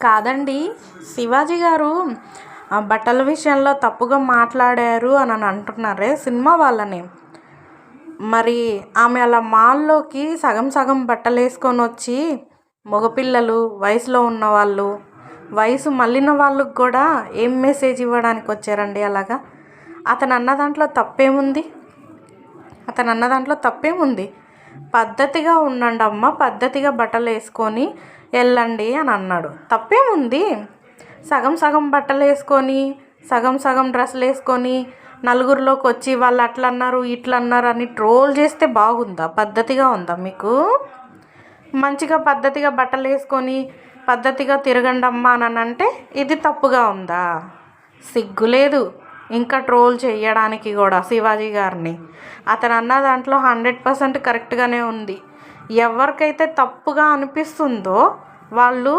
కాదండి. శివాజీ గారు బట్టల విషయంలో తప్పుగా మాట్లాడారు అని అంటున్నారే సినిమా వాళ్ళని. మరి ఆమె అలా మాల్లోకి సగం సగం బట్టలు వేసుకొని వచ్చి మగపిల్లలు, వయసులో ఉన్నవాళ్ళు, వయసు మళ్ళిన వాళ్ళకు కూడా ఏం మెసేజ్ ఇవ్వడానికి వచ్చారండి అలాగా? అతను అన్న దాంట్లో తప్పేముంది? పద్ధతిగా ఉండండి అమ్మ, పద్ధతిగా బట్టలు వేసుకొని వెళ్ళండి అని అన్నాడు. తప్పేముంది? సగం సగం బట్టలు వేసుకొని, సగం సగం డ్రెస్సులు వేసుకొని నలుగురిలోకి వచ్చి వాళ్ళు అట్లా అన్నారు ఇట్లా అన్నారు అని ట్రోల్ చేస్తే బాగుందా? పద్ధతిగా ఉందా మీకు? మంచిగా పద్ధతిగా బట్టలు వేసుకొని పద్ధతిగా తిరగండి అమ్మా అని అంటే ఇది తప్పుగా ఉందా? సిగ్గులేదు ఇంకా ట్రోల్ చేయడానికి కూడా శివాజీ గారిని. అతను అన్న దాంట్లో 100% కరెక్ట్గానే ఉంది. ఎవరికైతే తప్పుగా అనిపిస్తుందో వాళ్ళు